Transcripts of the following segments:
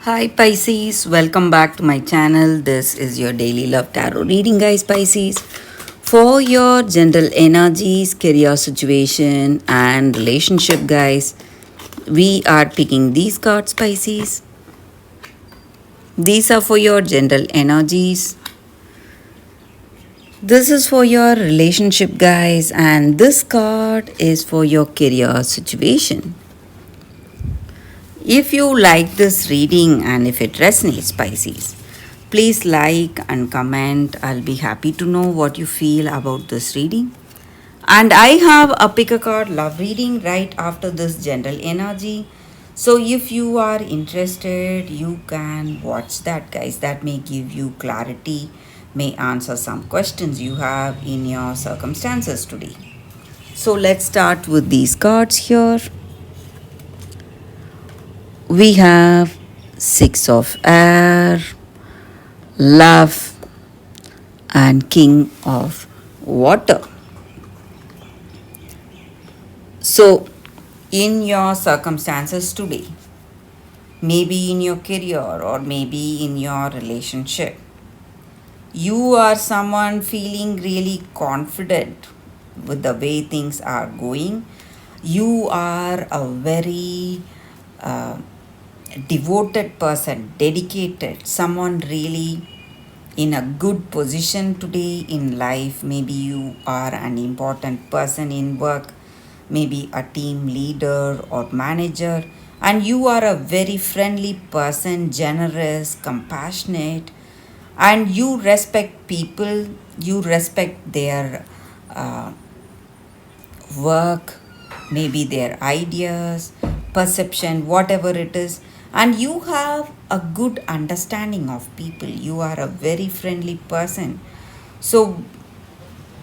Hi Pisces, welcome back to my channel. This is your daily love tarot reading, guys. Pisces, for your general energies, career situation, and relationship, guys. We are picking these cards, Pisces. These are for your general energies. This is for your relationship, guys, and this card is for your career situation. If you like this reading and if it resonates, Pisces, please like and comment. I'll be happy to know what you feel about this reading. And I have a pick a card love reading right after this general energy. So if you are interested, you can watch that, guys. That may give you clarity, may answer some questions you have in your circumstances today. So let's start with these cards here. We have Six of Air, Love, and King of Water. So, in your circumstances today, maybe in your career or maybe in your relationship, you are someone feeling really confident with the way things are going. You are a very uh, devoted person, dedicated, someone really in a good position today in life. Maybe you are an important person in work, maybe a team leader or manager, and you are a very friendly person, generous, compassionate, and you respect people, you respect their uh, work, maybe their ideas, perception, whatever it is, and you have a good understanding of people. You are a very friendly person. So,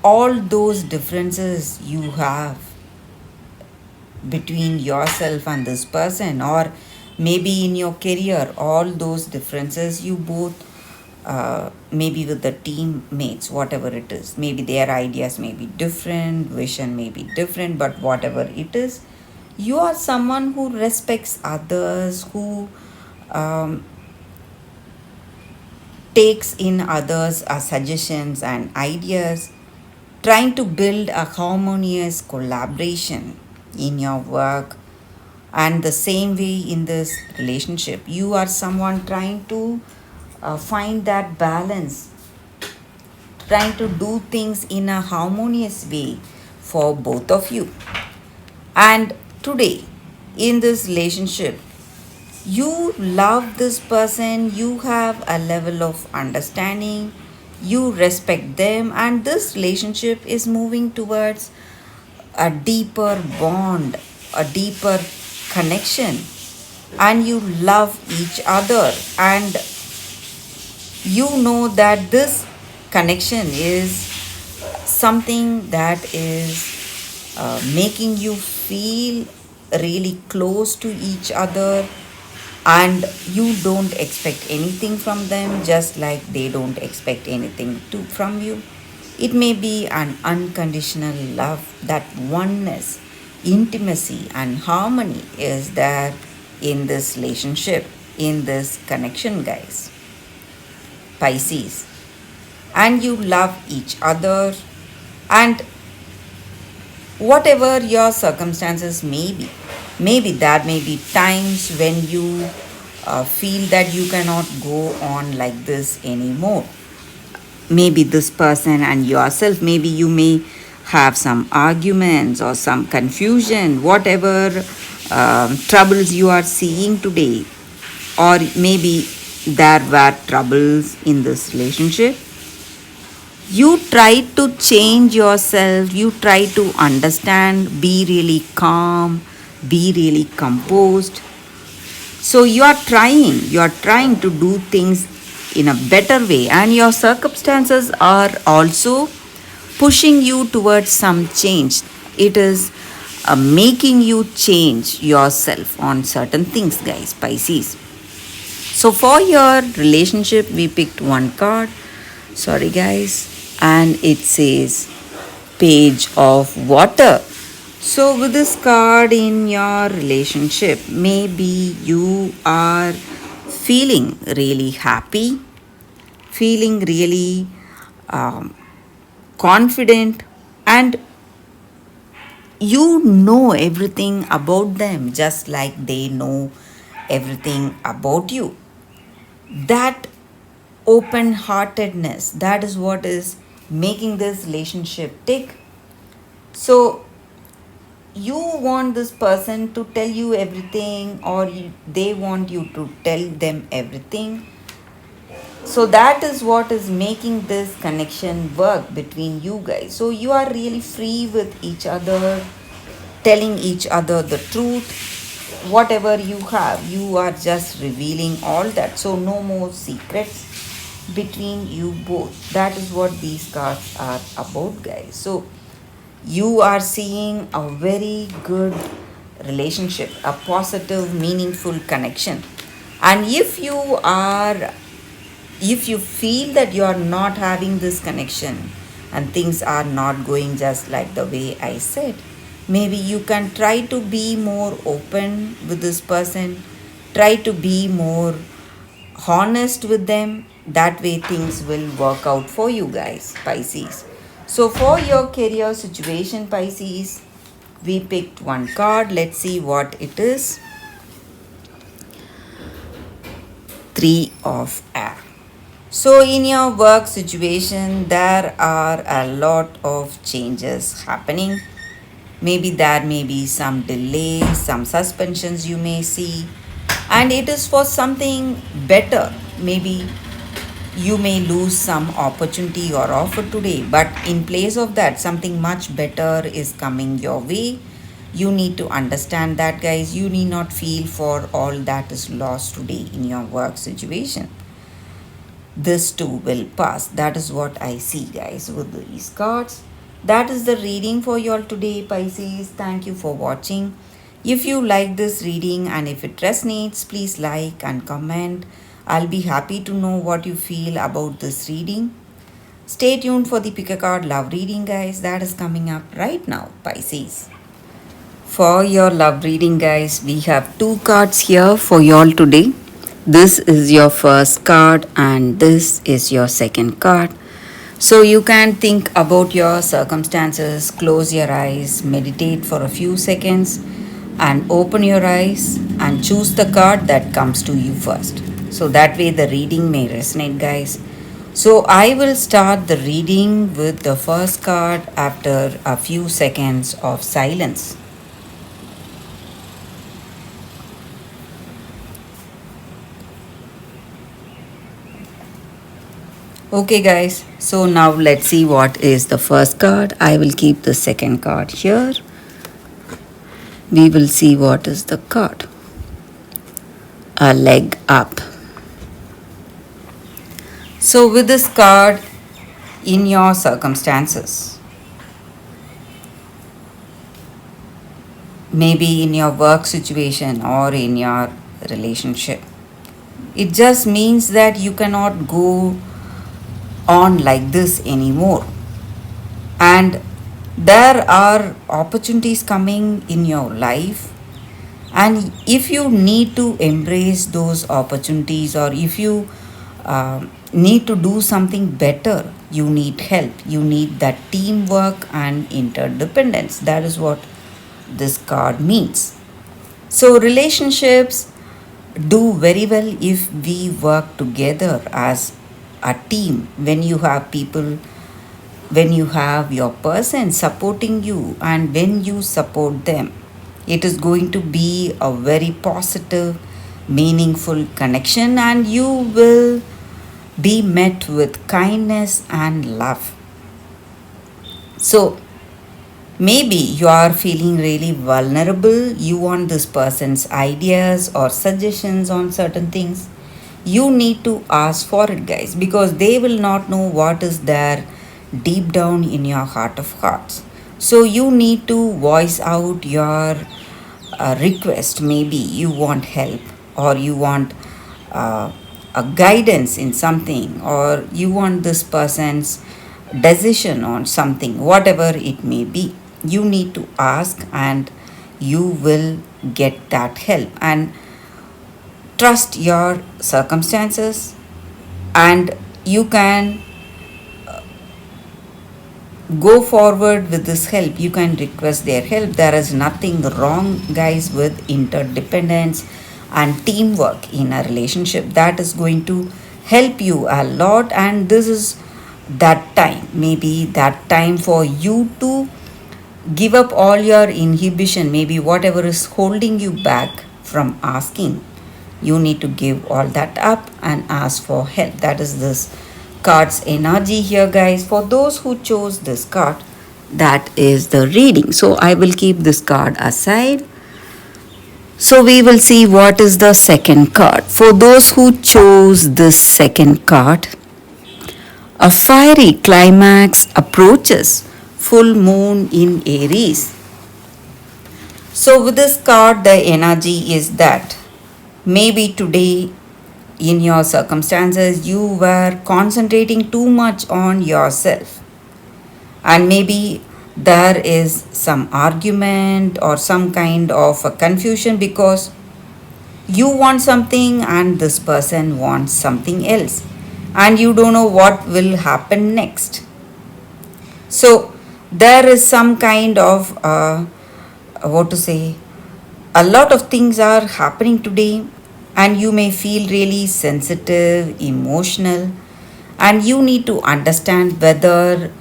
all those differences you have between yourself and this person, or maybe in your career, all those differences you both maybe with the teammates, whatever it is, maybe their ideas may be different, vision may be different, but whatever it is, you are someone who respects others, who um, takes in others' suggestions and ideas, trying to build a harmonious collaboration in your work. And the same way in this relationship, you are someone trying to find that balance, trying to do things in a harmonious way for both of you. And today, in this relationship, you love this person, you have a level of understanding, you respect them, and this relationship is moving towards a deeper bond, a deeper connection, and you love each other, and you know that this connection is something that is making you feel really close to each other, and you don't expect anything from them just like they don't expect anything from you. It may be an unconditional love, that oneness, intimacy, and harmony is there in this relationship, in this connection, guys. Pisces. And you love each other, and whatever your circumstances may be, maybe there may be times when you feel that you cannot go on like this anymore. Maybe this person and yourself, maybe you may have some arguments or some confusion, whatever troubles you are seeing today, or maybe there were troubles in this relationship. You try to change yourself, you try to understand, be really calm, be really composed. So you are trying to do things in a better way, and your circumstances are also pushing you towards some change. It is making you change yourself on certain things, guys, Pisces. So for your relationship, we picked one card. Sorry, guys. And it says Page of Water. So with this card in your relationship, maybe you are feeling really happy, feeling really um, confident, and you know everything about them just like they know everything about you. That open heartedness, that is what is making this relationship tick. So you want this person to tell you everything, or they want you to tell them everything. So that is what is making this connection work between you guys. So you are really free with each other, telling each other the truth. Whatever you have, you are just revealing all that. So no more secrets between you both. That is what these cards are about, guys. So you are seeing a very good relationship, a positive, meaningful connection. And if you feel that you are not having this connection and things are not going just like the way I said, maybe you can try to be more open with this person, try to be more honest with them. That way things will work out for you guys, Pisces. So for your career situation, Pisces, we picked one card. Let's see what it is. Three of Air. So in your work situation, there are a lot of changes happening. Maybe there may be some delays, some suspensions you may see, and it is for something better. Maybe you may lose some opportunity or offer today, but in place of that, something much better is coming your way. You need to understand that, guys. You need not feel for all that is lost today in your work situation. This too will pass. That is what I see, guys, with these cards. That is the reading for you all today, Pisces. Thank you for watching. If you like this reading and if it resonates, please like and comment. I'll be happy to know what you feel about this reading. Stay tuned for the pick a card love reading, guys. That is coming up right now, Pisces. For your love reading, guys, we have two cards here for you all today. This is your first card and this is your second card. So you can think about your circumstances, close your eyes, meditate for a few seconds, and open your eyes and choose the card that comes to you first. So that way the reading may resonate, guys. So I will start the reading with the first card after a few seconds of silence. Okay, guys, so now let's see what is the first card. I will keep the second card here. We will see what is the card. A leg up. So with this card, in your circumstances, maybe in your work situation or in your relationship, it just means that you cannot go on like this anymore. And there are opportunities coming in your life, and if you need to embrace those opportunities, or if you need to do something better, you need help, you need that teamwork and interdependence. That is what this card means. So relationships do very well if we work together as a team. When you have people, when you have your person supporting you, and when you support them, it is going to be a very positive, meaningful connection, and you will be met with kindness and love. So maybe you are feeling really vulnerable. You want this person's ideas or suggestions on certain things. You need to ask for it, guys, because they will not know what is there deep down in your heart of hearts. So you need to voice out your request. Maybe you want help, or you want a guidance in something, or you want this person's decision on something, whatever it may be. You need to ask and you will get that help. And trust your circumstances, and you can go forward with this help. You can request their help. There is nothing wrong, guys, with interdependence and teamwork in a relationship. That is going to help you a lot, and this is that time, maybe that time for you to give up all your inhibition, maybe whatever is holding you back from asking. You need to give all that up and ask for help. That is this card's energy here, guys. For those who chose this card, that is the reading. So I will keep this card aside. So we will see what is the second card. For those who chose this second card, a fiery climax approaches, full moon in Aries. So with this card, the energy is that maybe today in your circumstances you were concentrating too much on yourself, and maybe there is some argument or some kind of a confusion because you want something and this person wants something else, and you don't know what will happen next. So there is some kind of what to say, a lot of things are happening today, and you may feel really sensitive, emotional, and you need to understand whether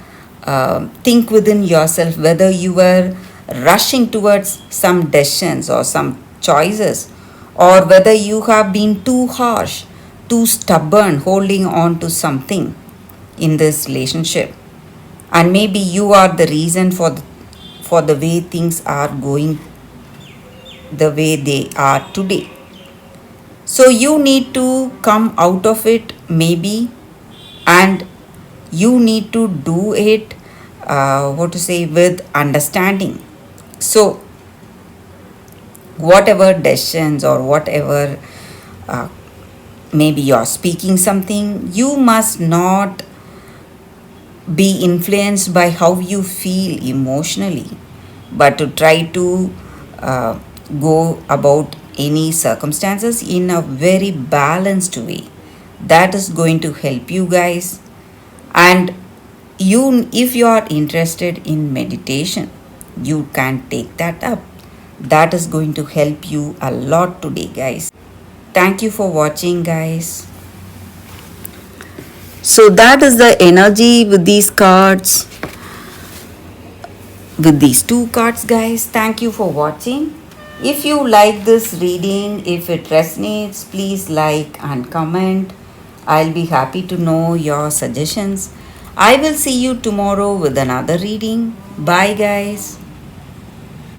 think within yourself whether you were rushing towards some decisions or some choices, or whether you have been too harsh, too stubborn, holding on to something in this relationship, and maybe you are the reason for the way things are going the way they are today. So you need to come out of it, maybe, and you need to do it what to say, with understanding. So whatever decisions or whatever, uh, maybe you're speaking something, you must not be influenced by how you feel emotionally, but to try to uh, go about any circumstances in a very balanced way. That is going to help you, guys. And you, if you are interested in meditation, you can take that up. That is going to help you a lot today, guys. Thank you for watching, guys. So that is the energy with these cards, with these two cards, guys. Thank you for watching. If you like this reading, if it resonates, please like and comment. I'll be happy to know your suggestions. I will see you tomorrow with another reading. Bye, guys.